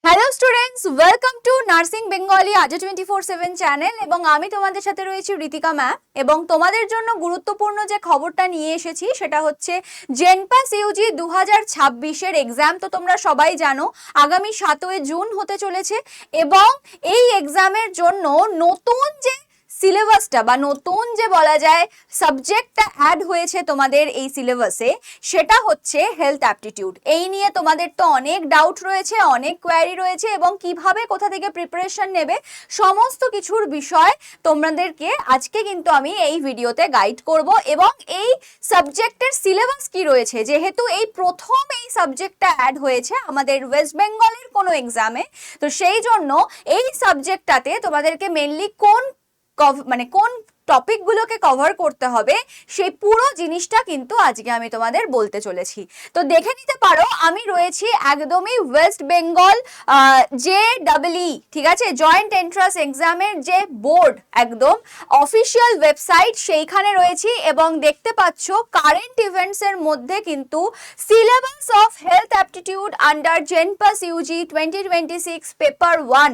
Hello students, welcome to nursing Bengali আজ 24/7 channel এবং আমি তোমাদের সাথে রয়েছি ঋতিকা ম্যাম। এবং তোমাদের জন্য গুরুত্বপূর্ণ যে খবরটা নিয়ে এসেছি সেটা হচ্ছে জেনপাস ইউজি 2026-এর এক্সাম। তো তোমরা সবাই জানো আগামী 7ই জুন হতে চলেছে এবং এই এক্সামের জন্য নতুন যে সিলেবাসটা বা নতুন যে বলা যায় সাবজেক্টটা অ্যাড হয়েছে তোমাদের এই সিলেবাসে, সেটা হচ্ছে হেলথ অ্যাপটিটিউড। এই নিয়ে তোমাদের তো অনেক ডাউট রয়েছে, অনেক কোয়ারি রয়েছে এবং কিভাবে কোথা থেকে প্রিপারেশন নেবে সমস্ত কিছুর বিষয় তোমাদেরকে আজকে কিন্তু আমি এই ভিডিওতে গাইড করব। এবং এই সাবজেক্টের সিলেবাস কি রয়েছে, যেহেতু এই প্রথম এই সাবজেক্টটা অ্যাড হয়েছে আমাদের ওয়েস্ট বেঙ্গলের কোনো এক্সামে, তো সেই জন্য এই সাবজেক্টটাতে তোমাদেরকে মেনলি কোন টপিকগুলোকে কভার করতে হবে সেই পুরো জিনিসটা কিন্তু আজকে আমি তোমাদের বলতে চলেছি। তো দেখে নিতে পারো আমি রয়েছি একদমই ওয়েস্ট বেঙ্গল JEE, ঠিক আছে, জয়েন্ট এন্ট্রান্স এক্সামের যে বোর্ড একদম অফিসিয়াল ওয়েবসাইট সেইখানে রয়েছি এবং দেখতে পাচ্ছ কারেন্ট ইভেন্টস এর মধ্যে কিন্তু syllabus of health aptitude under JENPAS UG 2026 paper 1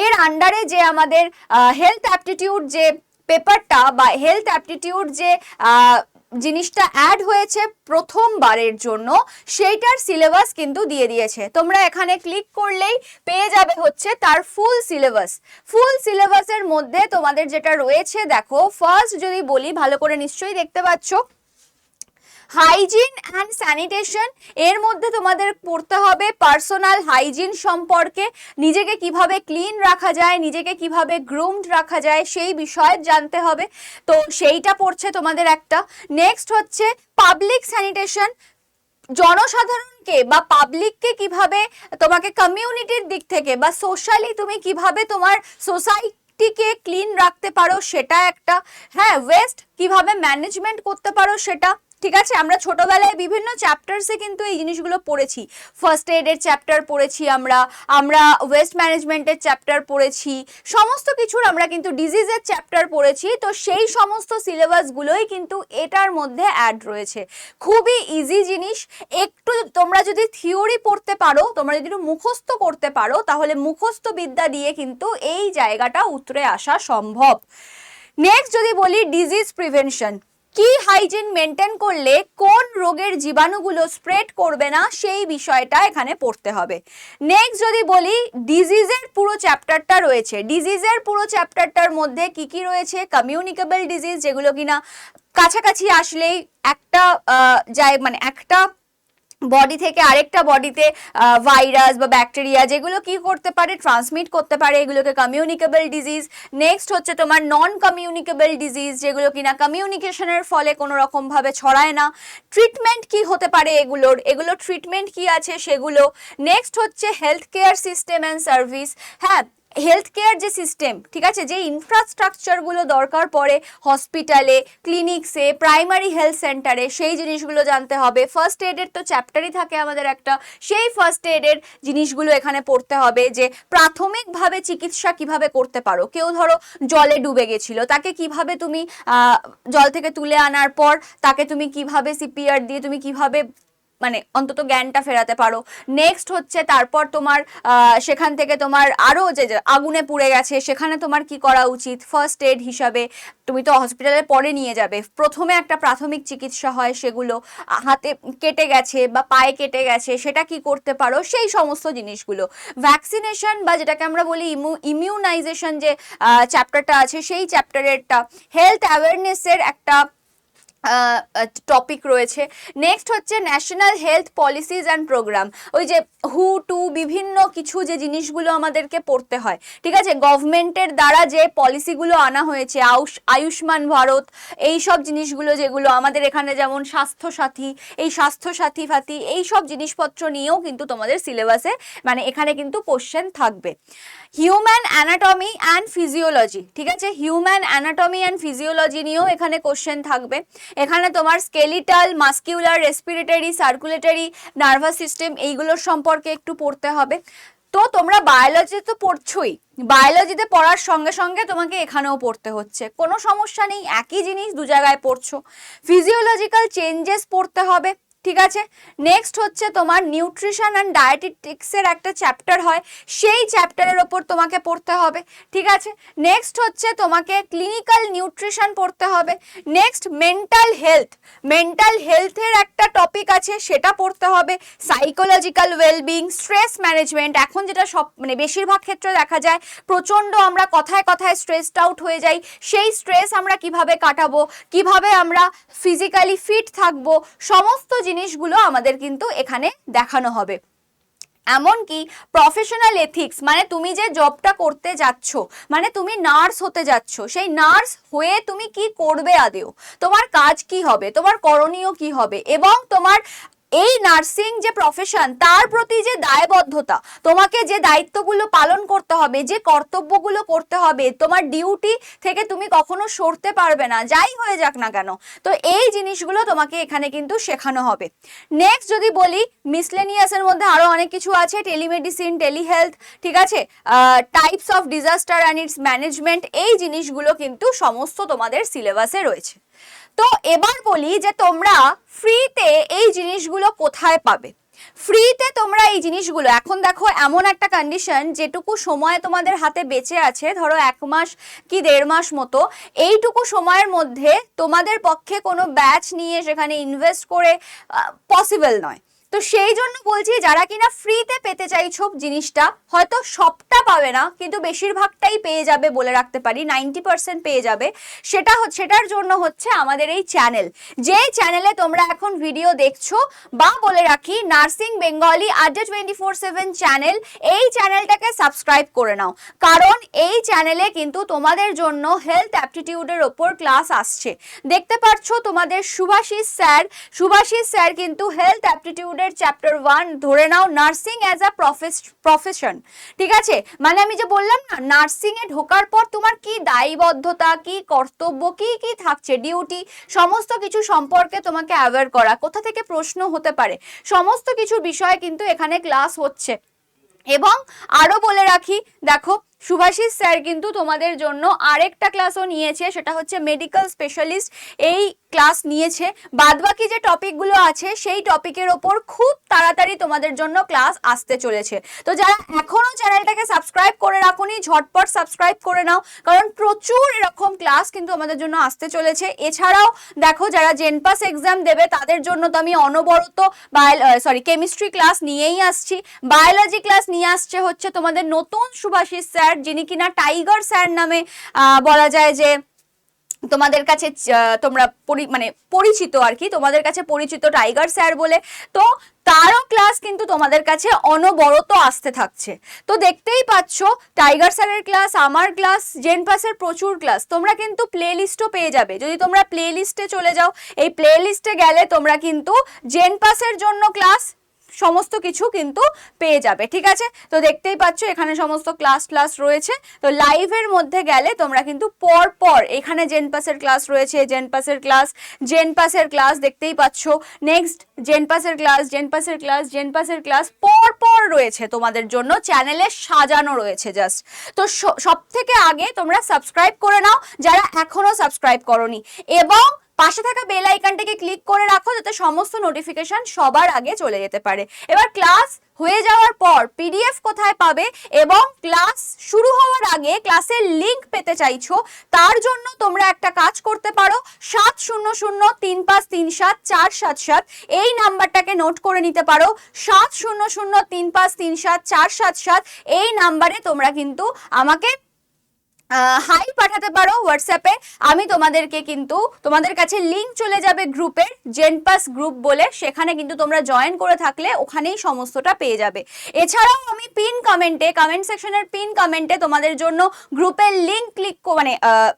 এর আন্ডারে যে আমাদের হেলথ অ্যাপটিটিউড যে পেপারটা বা হেলথ অ্যাপটিটিউড যে জিনিসটা অ্যাড হয়েছে প্রথমবারের জন্য, সেইটার সিলেবাস কিন্তু দিয়ে দিয়েছে। তোমরা এখানে ক্লিক করলেই পেয়ে যাবে হচ্ছে তার ফুল সিলেবাস। ফুল সিলেবাসের মধ্যে তোমাদের যেটা রয়েছে, দেখো ফার্স্ট যদি বলি, ভালো করে নিশ্চয়ই দেখতে পাচ্ছ হাইজিন অ্যান্ড স্যানিটেশন। এর মধ্যে তোমাদের পড়তে হবে পার্সোনাল হাইজিন সম্পর্কে, নিজেকে কিভাবে ক্লিন রাখা যায়, নিজেকে কিভাবে গ্রুমড রাখা যায় সেই বিষয়ে জানতে হবে। তো সেইটা পড়ছে তোমাদের একটা। নেক্সট হচ্ছে পাবলিক স্যানিটেশন, জনসাধারণকে বা পাবলিককে কিভাবে তোমাকে কমিউনিটির দিক থেকে বা সোশ্যালি তুমি কিভাবে তোমার সোসাইটিকে ক্লিন রাখতে পারো সেটা একটা। হ্যাঁ, ওয়েস্ট কিভাবে ম্যানেজমেন্ট করতে পারো সেটা। ঠিক আছে, আমরা ছোটবেলায় বিভিন্ন চ্যাপ্টারসে কিন্তু এই জিনিসগুলো পড়েছি। ফার্স্ট এডের চ্যাপ্টার পড়েছি আমরা ওয়েস্ট ম্যানেজমেন্টের চ্যাপ্টার পড়েছি, সমস্ত কিছুর আমরা কিন্তু ডিজিজের চ্যাপ্টার পড়েছি। তো সেই সমস্ত সিলেবাসগুলোই কিন্তু এটার মধ্যে অ্যাড রয়েছে। খুবই ইজি জিনিস। একটু তোমরা যদি থিওরি পড়তে পারো, তোমরা যদি একটু মুখস্থ করতে পারো, তাহলে মুখস্থ বিদ্যা দিয়ে কিন্তু এই জায়গাটা উতরে আসা সম্ভব। নেক্সট যদি বলি ডিজিজ প্রিভেনশন, কি হাইজিন মেনটেন করলে কোন রোগের জীবাণুগুলো স্প্রেড করবে না সেই বিষয়টা এখানে পড়তে হবে। নেক্সট যদি বলি ডিজিজের পুরো চ্যাপ্টারটা রয়েছে। ডিজিজের পুরো চ্যাপ্টারটার মধ্যে কি কি রয়েছে, কমিউনিকেবল ডিজিজ, যেগুলো কিনা কাছাকাছি আসলেই একটা একটা বডি থেকে আরেকটা বডিতে ভাইরাস বা ব্যাকটেরিয়া যেগুলো কি করতে পারে, ট্রান্সমিট করতে পারে, এগুলোকে কমিউনিকেবল ডিজিজ। নেক্সট হচ্ছে তোমার নন কমিউনিকেবল ডিজিজ, যেগুলো কিনা কমিউনিকেশনের ফলে কোনো রকম ভাবে ছড়ায় না। ট্রিটমেন্ট কি হতে পারে এগুলো ট্রিটমেন্ট কি আছে সেগুলো। নেক্সট হচ্ছে health care system and service. হ্যাঁ, হেলথ কেয়ার যে সিস্টেম, ঠিক আছে, যে ইনফ্রাস্ট্রাকচারগুলো দরকার পড়ে হসপিটালে, ক্লিনিক্সে, প্রাইমারি হেলথ সেন্টারে, সেই জিনিসগুলো জানতে হবে। ফার্স্ট এডের তো চ্যাপ্টারই থাকে আমাদের একটা, সেই ফার্স্ট এডের জিনিসগুলো এখানে পড়তে হবে। যে প্রাথমিকভাবে চিকিৎসা কিভাবে করতে পারো, কেউ ধরো জলে ডুবে গেছিল, তাকে কিভাবে তুমি জল থেকে তুলে আনার পর তাকে তুমি কিভাবে সিপিআর দিয়ে তুমি কিভাবে অন্তত জ্ঞানটা ফেরাতে পারো। নেক্সট হচ্ছে তারপর তোমার সেখান থেকে তোমার আরো যে আগুনে পুড়ে গেছে সেখানে তোমার কি করা উচিত ফার্স্ট এড হিসাবে। তুমি তো হসপিটালে পরে নিয়ে যাবে, প্রথমে একটা প্রাথমিক চিকিৎসা হয়, সেগুলো হাতে কেটে গেছে বা পায়ে কেটে গেছে সেটা কি করতে পারো, সেই সমস্ত জিনিসগুলো। ভ্যাকসিনেশন বা যেটাকে আমরা বলি ইমিউনাইজেশন যে চ্যাপ্টারটা আছে, সেই চ্যাপ্টারেরটা হেলথ অ্যাওয়ারনেসের একটা টপিক রয়েছে। নেক্সট হচ্ছে national health policies and program, ওই যে হু টু বিভিন্ন কিছু যে জিনিসগুলো আমাদেরকে পড়তে হয়, ঠিক আছে, গভর্নমেন্টের দ্বারা যে পলিসিগুলো আনা হয়েছে, আয়ুষ্মান ভারত, এই সব জিনিসগুলো যেগুলো আমাদের এখানে, যেমন স্বাস্থ্যসাথী, এই স্বাস্থ্যসাথী ফাথী এই সব জিনিসপত্র নিয়েও কিন্তু তোমাদের সিলেবাসে এখানে কিন্তু কোশ্চেন থাকবে। হিউম্যান অ্যানাটমি অ্যান্ড ফিজিওলজি, ঠিক আছে, হিউম্যান অ্যানাটমি অ্যান্ড ফিজিওলজি নিয়েও এখানে কোশ্চেন থাকবে। এখানে তোমার skeletal, muscular, respiratory, circulatory, nervous system এইগুলোর সম্পর্কে একটু পড়তে হবে। তো তোমরা বায়োলজি তো পড়ছোই, বায়োলজিতে পড়ার সঙ্গে সঙ্গে তোমাকে এখানেও পড়তে হচ্ছে, কোনো সমস্যা নেই, একই জিনিস দু জায়গায় পড়ছো। ফিজিওলজিক্যাল চেঞ্জেস পড়তে হবে, ঠিক আছে। নেক্সট হচ্ছে তোমার নিউট্রিশন অ্যান্ড ডায়েটিক্সের একটা চ্যাপ্টার হয়, সেই চ্যাপ্টারের ওপর তোমাকে পড়তে হবে, ঠিক আছে। নেক্সট হচ্ছে তোমাকে ক্লিনিক্যাল নিউট্রিশন পড়তে হবে। নেক্সট মেন্টাল হেলথের একটা টপিক আছে, সেটা পড়তে হবে। সাইকোলজিক্যাল ওয়েলবিং, স্ট্রেস ম্যানেজমেন্ট, এখন যেটা সব মানে বেশিরভাগ ক্ষেত্রে দেখা যায় প্রচণ্ড আমরা কথায় কথায় স্ট্রেসড আউট হয়ে যাই, সেই স্ট্রেস আমরা কিভাবে কাটাবো, কিভাবে আমরা ফিজিক্যালি ফিট থাকবো, সমস্ত জিনিসগুলো আমাদের কিন্তু এখানে দেখানো হবে। এমনকি প্রফেশনাল এথিক্স, মানে তুমি যে জবটা করতে যাচ্ছ, মানে তুমি নার্স হতে যাচ্ছ, সেই নার্স হয়ে তুমি কি করবে, আদেও তোমার কাজ কি হবে, তোমার করণীয় কি হবে, এবং তোমার এই নার্সিং যে প্রফেশন তার প্রতি যে দায়বদ্ধতা, তোমাকে যে দায়িত্বগুলো পালন করতে হবে, যে কর্তব্যগুলো করতে হবে, তোমার ডিউটি থেকে তুমি কখনো সরতে পারবে না, যাই হয়ে যাক না কেন। তো এই জিনিসগুলো তোমাকে এখানে কিন্তু শেখানো হবে। নেক্সট যদি বলি, মিসলেনিয়াসের মধ্যে আরো অনেক কিছু আছে, টেলিমেডিসিন, টেলিহেলথ, ঠিক আছে, types of disaster and it's management, এই জিনিসগুলো কিন্তু সমস্ত তোমাদের সিলেবাসে রয়েছে। তো এবার বলি যে তোমরা ফ্রিতে এই জিনিসগুলো কোথায় পাবে। ফ্রিতে তোমরা এই জিনিসগুলো, এখন দেখো এমন একটা কন্ডিশন, যেটুকু সময় তোমাদের হাতে বেঁচে আছে, ধরো 1 মাস কি 1.5 মাস মতো, এইটুকু সময়ের মধ্যে তোমাদের পক্ষে কোনো ব্যাচ নিয়ে সেখানে ইনভেস্ট করে পসিবল নয়। তো সেই জন্য বলছি, যারা কিনা ফ্রিতে পেতে চাইছো জিনিসটা, হয়তো সবটা পাবে না কিন্তু বেশিরভাগটাই পেয়ে যাবে, বলে রাখতে পারি 90% পেয়ে যাবে। সেটার জন্য হচ্ছে আমাদের এই চ্যানেল, যে চ্যানেলে তোমরা এখন ভিডিও দেখছো, বা বলে রাখি নার্সিং বেঙ্গলি আড্ডা 24/7 চ্যানেল, এই চ্যানেলটাকে সাবস্ক্রাইব করে নাও, কারণ এই চ্যানেলে কিন্তু তোমাদের জন্য হেলথ অ্যাপটিটিউডের ওপর ক্লাস আসছে। দেখতে পাচ্ছ তোমাদের শুভাশিস স্যার কিন্তু হেলথ অ্যাপটিটিউড চ্যাপ্টার 1 ধরে নাও, নার্সিং অ্যাজ আ প্রফেশন, ঠিক আছে, মানে আমি যে বললাম না, নার্সিং এ ঢোকার পর তোমার কি দায়বদ্ধতা, কি কর্তব্য, কি কি থাকছে, ডিউটি, সমস্ত কিছু সম্পর্কে তোমাকে অ্যাওয়্যার করা, কোথা থেকে প্রশ্ন হতে পারে, সমস্ত কিছু বিষয়ে কিন্তু এখানে ক্লাস হচ্ছে। এবং আরো বলে রাখি, দেখো শুভাশিস স্যার কিন্তু তোমাদের জন্য আরেকটা ক্লাসও নিয়েছে, সেটা হচ্ছে মেডিকেল স্পেশালিস্ট, এই ক্লাস নিয়েছে। বাদবাকি যে টপিকগুলো আছে সেই টপিকের ওপর খুব তাড়াতাড়ি তোমাদের জন্য ক্লাস আসতে চলেছে। তো যারা এখনো চ্যানেলটাকে সাবস্ক্রাইব করে রাখোনি, ঝটপট সাবস্ক্রাইব করে নাও, কারণ প্রচুর এরকম ক্লাস কিন্তু আমাদের জন্য আসতে চলেছে। এছাড়াও দেখো, যারা জেনপাস এক্সাম দেবে তাদের জন্য তো আমি অনবরত কেমিস্ট্রি ক্লাস নিয়েই আসছি। বায়োলজি ক্লাস নিয়ে আসছে হচ্ছে তোমাদের নতুন শুভাশিস স্যার, যিনি কিনা টাইগার স্যার নামে বলা যায় যে তোমাদের কাছে তোমরা পরিচিত আর কি, তোমাদের কাছে পরিচিত টাইগার স্যার বলে। তো তারও ক্লাস কিন্তু তোমাদের কাছে অনবরত আসতে থাকছে। তো দেখতেই পাচ্ছ টাইগার স্যারের ক্লাস, আমার ক্লাস, জেনপাসের প্রচুর ক্লাস, তোমরা কিন্তু প্লে লিস্টও পেয়ে যাবে। যদি তোমরা প্লে লিস্টে চলে যাও, এই প্লে লিস্টে গেলে তোমরা কিন্তু জেনপাসের জন্য ক্লাস সমস্ত কিছু কিন্তু পেয়ে যাবে, ঠিক আছে। তো দেখতেই পাচ্ছ এখানে সমস্ত ক্লাস রয়েছে। তো লাইভের মধ্যে গেলে তোমরা কিন্তু পর এখানে জেনপাসের ক্লাস রয়েছে, জেনপাসের ক্লাস দেখতেই পাচ্ছ। নেক্সট জেনপাসের ক্লাস পর রয়েছে তোমাদের জন্য, চ্যানেলে সাজানো রয়েছে জাস্ট। তো সব থেকে আগে তোমরা সাবস্ক্রাইব করে নাও যারা এখনো সাবস্ক্রাইব করোনি, এবং পাশে থাকা বেল আইকনটাকে ক্লিক করে রাখো, যাতে সমস্ত নোটিফিকেশন সবার আগে চলে যেতে পারে। এবার ক্লাস হয়ে যাওয়ার পর পিডিএফ কোথায় পাবে, এবং ক্লাস শুরু হওয়ার আগে ক্লাসের লিংক পেতে চাইছো, তার জন্য তোমরা একটা কাজ করতে পারো, 7003537477 এই নাম্বারটাকে নোট করে নিতে পারো। 7003537477 এই নাম্বারে তোমরা কিন্তু আমাকে হাই পাঠাতে পারো হোয়াটসঅ্যাপে। আমি তোমাদের কাছে লিংক চলে যাবে গ্রুপের, জেনপাস গ্রুপ বলে, সেখানে কিন্তু তোমরা জয়েন করে থাকলে ওখানেই সমস্তটা পেয়ে যাবে। এছাড়াও আমি কমেন্ট সেকশনের পিন কমেন্টে তোমাদের জন্য গ্রুপের লিংক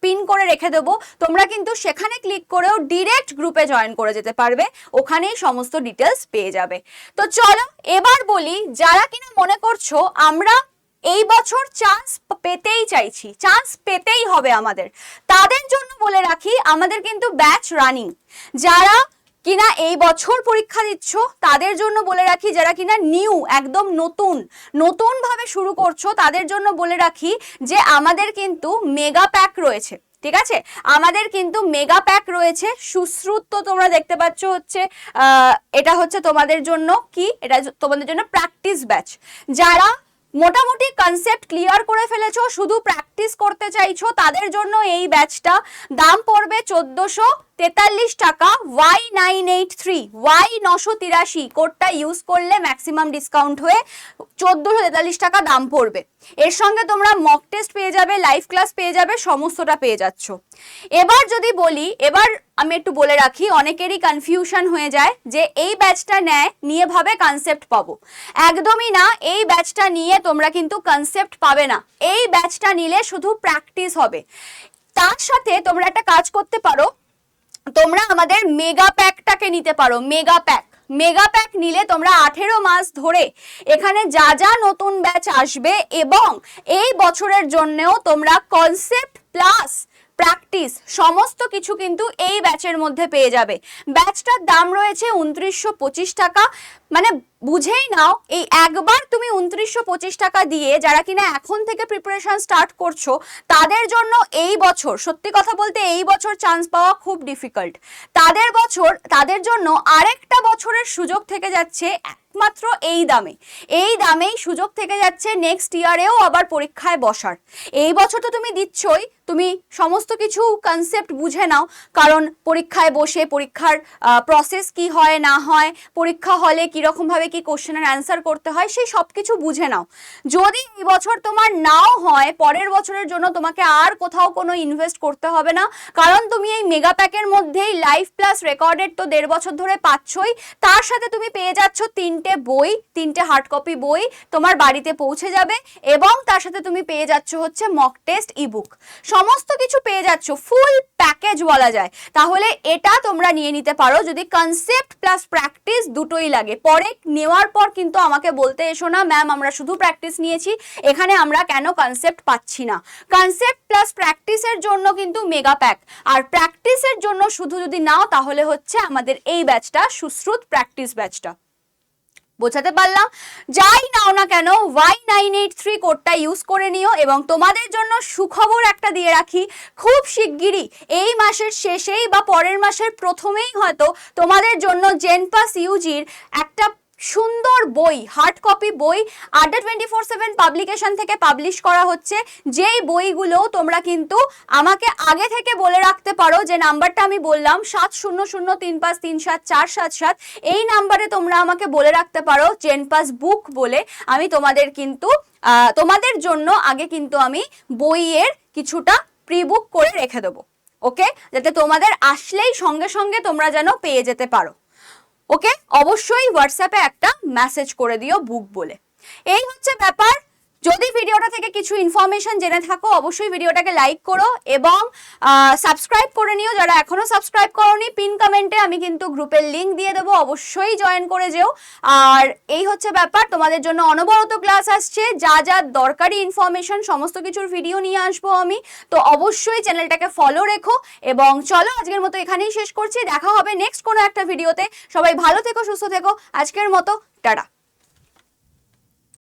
পিন করে রেখে দেবো, তোমরা কিন্তু সেখানে ক্লিক করেও ডিরেক্ট গ্রুপে জয়েন করে যেতে পারবে, ওখানেই সমস্ত ডিটেলস পেয়ে যাবে। তো চলো এবার বলি, যারা কিনা মনে করছো আমরা এই বছর চান্স পেতেই হবে আমাদের, তাদের জন্য বলে রাখি আমাদের কিন্তু ব্যাচ রানিং। যারা কিনা এই বছর পরীক্ষা দিচ্ছ তাদের জন্য বলে রাখি, যারা কিনা নিউ একদম নতুন ভাবে শুরু করছো তাদের জন্য বলে রাখি যে আমাদের কিন্তু মেগা প্যাক রয়েছে। ঠিক আছে, আমাদের কিন্তু মেগা প্যাক রয়েছে সুশ্রুত, তো তোমরা দেখতে পাচ্ছ হচ্ছে এটা হচ্ছে তোমাদের জন্য কি, এটা তোমাদের জন্য প্র্যাকটিস ব্যাচ। যারা মোটামুটি কনসেপ্ট ক্লিয়ার করে ফেলেছো, শুধু প্র্যাকটিস করতে চাইছো, তাদের জন্য এই ব্যাচটা দাম পড়বে 1443 টাকা, Y983 Y983 কোডটা ইউজ করলে ম্যাক্সিমাম ডিসকাউন্ট হয়ে 1443 টাকা দাম পড়বে। এর সঙ্গে তোমরা মক টেস্ট পেয়ে যাবে, লাইভ ক্লাস পেয়ে যাবে, সমস্তটা পেয়ে যাচ্ছ। এবার যদি বলি, এবার আমি একটু বলে রাখি, অনেকেরই কনফিউশন হয়ে যায় যে এই ব্যাচটা নিয়ে ভাবে কনসেপ্ট পাবো। একদমই না, এই ব্যাচটা নিয়ে তোমরা কিন্তু কনসেপ্ট পাবে না, এই ব্যাচটা নিলে শুধু প্র্যাকটিস হবে। তার সাথে তোমরা একটা কাজ করতে পারো, তোমরা আমাদের মেগা প্যাকটাকে নিতে পারো। মেগা প্যাক নিলে তোমরা 18 মাস ধরে এখানে যা যা নতুন ব্যাচ আসবে এবং এই বছরের জন্যও তোমরা কনসেপ্ট প্লাস প্র্যাকটিস সমস্ত কিছু কিন্তু এই ব্যাচের মধ্যে পেয়ে যাবে। ব্যাচটার দাম রয়েছে 2925 টাকা। মানে বুঝেই নাও, এই একবার তুমি 2925 টাকা দিয়ে যারা কিনা এখন থেকে প্রিপারেশন স্টার্ট করছো, তাদের জন্য এই বছর, সত্যি কথা বলতে এই বছর চান্স পাওয়া খুব ডিফিকাল্ট। তাদের জন্য আরেকটা বছরের সুযোগ থেকে যাচ্ছে, একমাত্র এই দামেই সুযোগ থেকে যাচ্ছে নেক্সট ইয়ারেও আবার পরীক্ষায় বসার। এই বছর তো তুমি দিচ্ছই, তুমি সমস্ত কিছু কনসেপ্ট বুঝে নাও, কারণ পরীক্ষায় বসে পরীক্ষার প্রসেস কি হয় না হয়, পরীক্ষা হলে কিরকম ভাবে কি কোশ্চেনের অ্যান্সার করতে হয়, সেই সব কিছু বুঝে নাও। যদি এই বছর তোমার নাও হয়, পরের বছরের জন্য তোমাকে আর কোথাও কোনো ইনভেস্ট করতে হবে না, কারণ তুমি এই মেগা প্যাকের মধ্যেই লাইভ প্লাস রেকর্ডেড তো 1.5 বছর ধরে পাচ্ছই। তার সাথে তুমি পেয়ে যাচ্ছ 3টে হার্ড কপি বই তোমার বাড়িতে পৌঁছে যাবে, এবং তার সাথে তুমি পেয়ে যাচ্ছ হচ্ছে মক টেস্ট ইবুক, সমস্ত কিছু পেয়ে যাচ্ছ, ফুল প্যাকেজ বলা যায়। তাহলে এটা তোমরা নিয়ে নিতে পারো যদি কনসেপ্ট প্লাস প্র্যাকটিস দুটোই লাগে। পরে নেওয়ার পর কিন্তু আমাকে বলতে এসো না ম্যাম আমরা শুধু প্র্যাকটিস নিয়েছি, এখানে আমরা কেন কনসেপ্ট পাচ্ছি না। কনসেপ্ট প্লাস প্র্যাকটিসের জন্য কিন্তু মেগা প্যাক, আর প্র্যাকটিসের জন্য শুধু যদি নাও তাহলে হচ্ছে আমাদের এই ব্যাচটা, সুশ্রুত প্র্যাকটিস ব্যাচটা। বোঝাতে পারলাম? যাই নাও না কেন Y983 কোডটা ইউজ করে নিও। এবং তোমাদের জন্য সুখবর একটা দিয়ে রাখি, খুব শিগগিরই এই মাসের শেষেই বা পরের মাসের প্রথমেই হয়তো তোমাদের জন্য জেনপাস ইউজির একটা সুন্দর বই, হার্ড কপি বই আড্ডা 24/7 পাবলিকেশন থেকে পাবলিশ করা হচ্ছে। যেই বইগুলো তোমরা কিন্তু আমাকে আগে থেকে বলে রাখতে পারো, যে নাম্বারটা আমি বললাম 7003537477, এই নাম্বারে তোমরা আমাকে বলে রাখতে পারো জেনপাস বুক বলে। আমি তোমাদের জন্য আগে কিন্তু আমি বইয়ের কিছুটা প্রি বুক করে রেখে দেবো, ওকে, যাতে তোমাদের আসলেই সঙ্গে সঙ্গে তোমরা যেন পেয়ে যেতে পারো। ওকে, অবশ্যই হোয়াটসঅ্যাপে একটা মেসেজ করে দিও বুক বলে। এই হচ্ছে ব্যাপার। যদি ভিডিওটা থেকে কিছু ইনফরমেশন জেনে থাকো অবশ্যই ভিডিওটাকে লাইক করো এবং সাবস্ক্রাইব করে নিও যারা এখনো সাবস্ক্রাইব করোনি। পিন কমেন্টে আমি কিন্তু গ্রুপের লিংক দিয়ে দেবো, অবশ্যই জয়েন করে যেও। আর এই হচ্ছে ব্যাপার, তোমাদের জন্য অনবরত ক্লাস আসছে, যা যা দরকারি ইনফরমেশন সমস্ত কিছুর ভিডিও নিয়ে আসবো আমি। তো অবশ্যই চ্যানেলটাকে ফলো রেখো। এবং চলো আজকের মতো এখানেই শেষ করছি, দেখা হবে নেক্সট কোনো একটা ভিডিওতে। সবাই ভালো থেকো, সুস্থ থেকো, আজকের মতো টাটা।